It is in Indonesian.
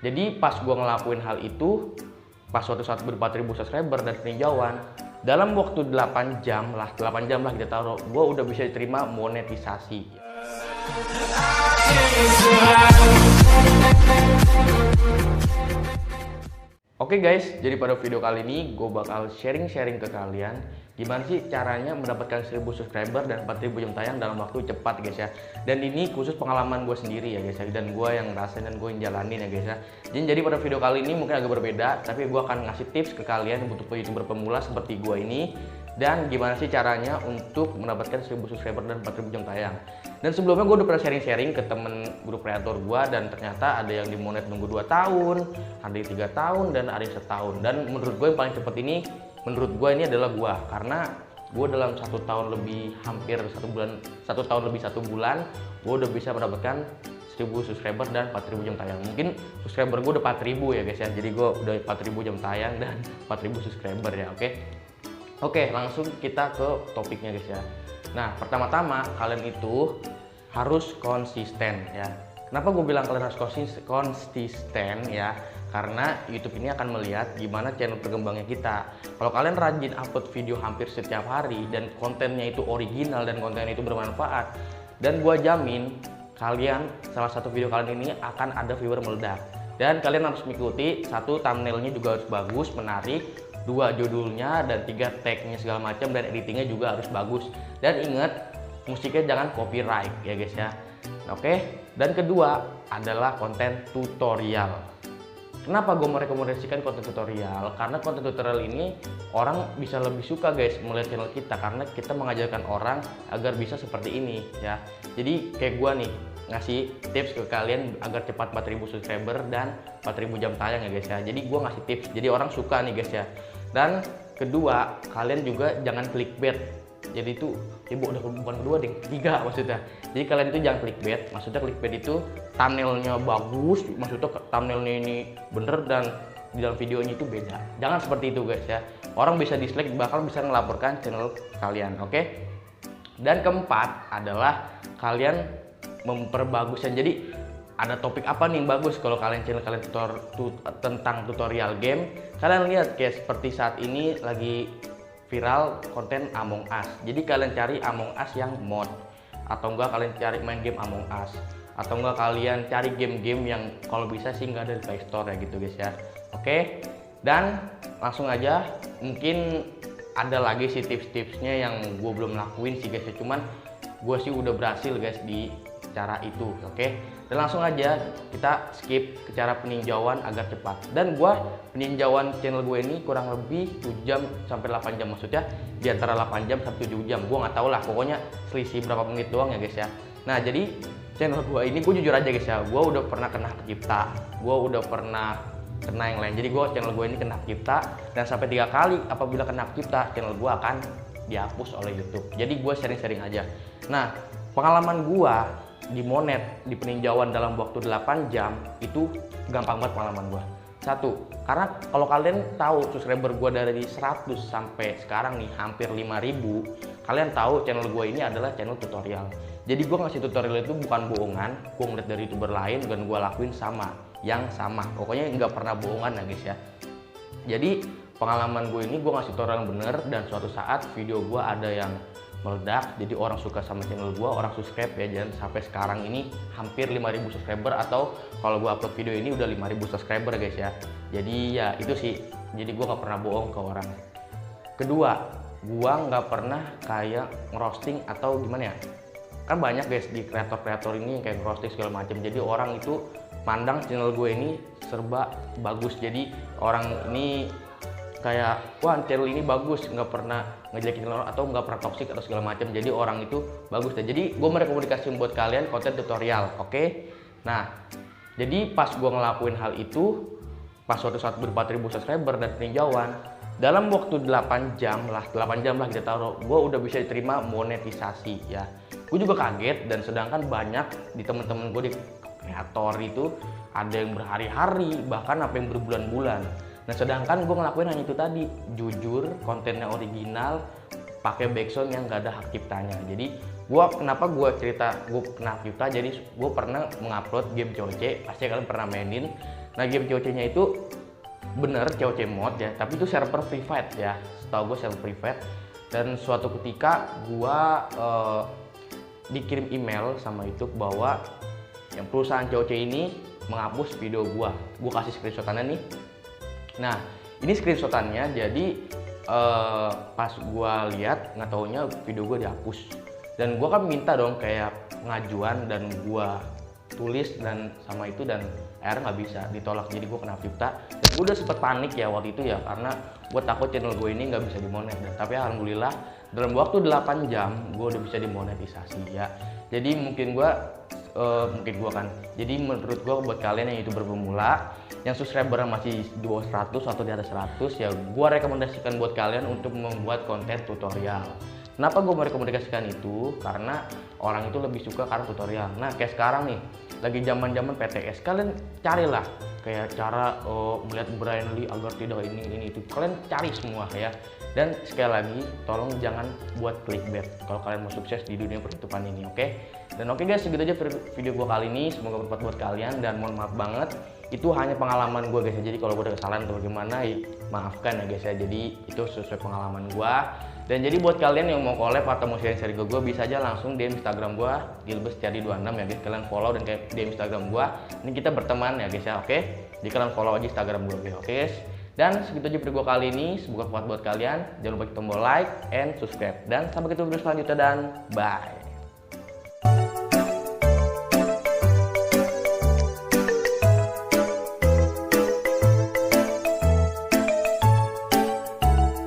Jadi pas gue ngelakuin hal itu, pas suatu saat ber 4.000 subscriber dan peninjauan, dalam waktu 8 jam lah kita taruh, gue udah bisa diterima monetisasi. Oke guys, jadi pada video kali ini gue bakal sharing-sharing ke kalian gimana sih caranya mendapatkan 1000 subscriber dan 4000 jam tayang dalam waktu cepat guys ya. Dan ini khusus pengalaman gue sendiri ya guys ya, dan gue yang ngerasain dan gue yang jalanin ya guys ya. Jadi pada video kali ini mungkin agak berbeda, tapi gue akan ngasih tips ke kalian untuk youtuber pemula seperti gue ini, dan gimana sih caranya untuk mendapatkan 1000 subscriber dan 4000 jam tayang. Dan sebelumnya gue udah pernah sharing-sharing ke temen grup kreator gue, dan ternyata ada yang dimonet nunggu 2 tahun, ada yang 3 tahun, dan ada yang setahun. Dan menurut gue yang paling cepet ini, menurut gue ini adalah gue, karena gue dalam 1 tahun lebih, hampir 1 bulan, 1 tahun lebih 1 bulan, gue udah bisa mendapatkan 1000 subscriber dan 4000 jam tayang. Mungkin subscriber gue udah 4000 ya guys ya, jadi gue udah 4000 jam tayang dan 4000 subscriber ya. Oke, langsung kita ke topiknya guys ya. Nah, pertama-tama kalian itu harus konsisten ya. Kenapa gue bilang kalian harus konsisten ya? Karena YouTube ini akan melihat gimana channel berkembangnya kita. Kalau kalian rajin upload video hampir setiap hari dan kontennya itu original dan kontennya itu bermanfaat, dan gue jamin kalian, salah satu video kalian ini akan ada viewer meledak. Dan kalian harus mengikuti, 1, thumbnailnya juga harus bagus, menarik, 2, judulnya, dan 3, tagnya segala macam, dan editingnya juga harus bagus. Dan ingat, musiknya jangan copyright ya guys ya. Oke. Dan kedua adalah konten tutorial. Kenapa gue merekomendasikan konten tutorial? Karena konten tutorial ini orang bisa lebih suka guys melihat channel kita, karena kita mengajarkan orang agar bisa seperti ini ya. Jadi kayak gue nih, ngasih tips ke kalian agar cepat 4000 subscriber dan 4000 jam tayang ya guys ya. Jadi gue ngasih tips, jadi orang suka nih guys ya. Dan kedua, kalian juga jangan clickbait. Jadi itu bukan kedua deh, 3 maksudnya. Jadi kalian itu jangan clickbait. Maksudnya clickbait itu thumbnailnya bagus, maksudnya thumbnailnya ini bener dan di dalam videonya itu beda. Jangan seperti itu guys ya. Orang bisa dislike, bakal bisa ngelaporkan channel kalian. Oke. Dan keempat adalah kalian memperbaguskan. Jadi ada topik apa nih yang bagus kalau kalian channel kalian tentang tutorial game. Kalian lihat kayak seperti saat ini lagi viral konten Among Us. Jadi kalian cari Among Us yang mod, atau enggak kalian cari main game Among Us, atau enggak kalian cari game-game yang kalau bisa sih nggak ada di Play Store ya gitu guys ya. Oke. Dan langsung aja, mungkin ada lagi sih tips-tipsnya yang gue belum lakuin sih guys ya, cuman gue sih udah berhasil guys di cara itu. Oke. Dan langsung aja kita skip ke cara peninjauan agar cepat. Dan gue peninjauan channel gue ini kurang lebih 7 jam sampai 8 jam, maksudnya di antara 8 jam sampai 7 jam. Gue nggak tahu lah, pokoknya selisih berapa menit doang ya guys ya. Nah, jadi channel gue ini, gue jujur aja guys ya, gue udah pernah kena hak cipta, gue udah pernah kena yang lain. Jadi channel gue ini kena hak cipta, dan sampai 3 kali apabila kena hak cipta, channel gue akan dihapus oleh YouTube. Jadi gue sharing-sharing aja. Nah, pengalaman gue di monet, di peninjauan dalam waktu 8 jam itu gampang banget pengalaman gue. 1, karena kalau kalian tahu subscriber gue dari 100 sampai sekarang nih hampir 5000, kalian tahu channel gue ini adalah channel tutorial. Jadi gue ngasih tutorial itu bukan bohongan, gue ngeliat dari youtuber lain dan gue lakuin yang sama. Pokoknya nggak pernah bohongan ya guys ya. Jadi pengalaman gue ini, gue ngasih tutorial yang bener, dan suatu saat video gue ada yang meledak, jadi orang suka sama channel gue, orang subscribe ya, dan sampai sekarang ini hampir 5000 subscriber, atau kalau gue upload video ini udah 5000 subscriber guys ya. Jadi ya itu sih, jadi gue nggak pernah bohong ke orang. Kedua, gue nggak pernah kayak ngerosting atau gimana ya, kan banyak guys di kreator-kreator ini yang kayak ngerosting segala macam, jadi orang itu pandang channel gue ini serba bagus. Jadi orang ini kayak, wah channel ini bagus, nggak pernah ngejelekin orang atau nggak pernah toxic atau segala macam, jadi orang itu bagus. Dan jadi gue merekomendasikan buat kalian konten tutorial. Oke. Nah, jadi pas gue ngelakuin hal itu, pas suatu saat ber 4000 subscriber dan peninjauan, dalam waktu 8 jam lah kita taruh, gue udah bisa diterima monetisasi ya. Gue juga kaget, dan sedangkan banyak di temen-temen gue di kreator itu ada yang berhari-hari, bahkan apa yang berbulan-bulan. Nah, sedangkan gue ngelakuin hanya itu tadi, jujur, kontennya original, pakai backsound yang gak ada hak ciptanya. Jadi kenapa gue cerita gue kena hak cipta, jadi gue pernah mengupload game COC, pasti kalian pernah mainin. Nah, game COC-nya itu bener COC mode ya, tapi itu server private ya, setahu gue server private. Dan suatu ketika gue dikirim email sama YouTube bahwa yang perusahaan COC ini menghapus video gue kasih screenshotannya nih. Nah, ini screenshotannya, jadi pas gue lihat nggak taunya video gue dihapus. Dan gue kan minta dong kayak pengajuan dan gue tulis dan sama itu, dan akhirnya nggak bisa, ditolak. Jadi gue kena cipta dan gue udah sempet panik ya waktu itu ya, karena gue takut channel gue ini nggak bisa dimonet. Tapi alhamdulillah dalam waktu 8 jam gue udah bisa dimonetisasi ya. Jadi jadi menurut gue buat kalian yang YouTuber pemula yang subscriber masih di bawah 100 atau di atas 100 ya, gue rekomendasikan buat kalian untuk membuat konten tutorial. Kenapa gue merekomendasikan itu? Karena orang itu lebih suka karena tutorial. Nah, kayak sekarang nih, lagi zaman-zaman PTS, kalian carilah kayak cara melihat Brandly agar tidak ini itu. Kalian cari semua ya. Dan sekali lagi, tolong jangan buat clickbait kalau kalian mau sukses di dunia perhitungan ini, oke? Dan oke guys, segitu aja video gue kali ini. Semoga bermanfaat buat kalian, dan mohon maaf banget, itu hanya pengalaman gue guys. Jadi kalau gue ada kesalahan atau bagaimana, maafkan ya guys ya. Jadi itu sesuai pengalaman gue. Dan jadi buat kalian yang mau collab atau mau sharing-sharing ke gue, bisa aja langsung DM Instagram gue @gilbert_setiadi26 ya guys. Kalian follow dan kayak DM Instagram gue. Ini kita berteman ya guys ya, oke? Jadi kalian follow aja Instagram gue, oke guys? Dan segitu aja video gue kali ini. Semoga bermanfaat buat kalian. Jangan lupa klik tombol like and subscribe. Dan sampai ketemu di video selanjutnya, dan bye.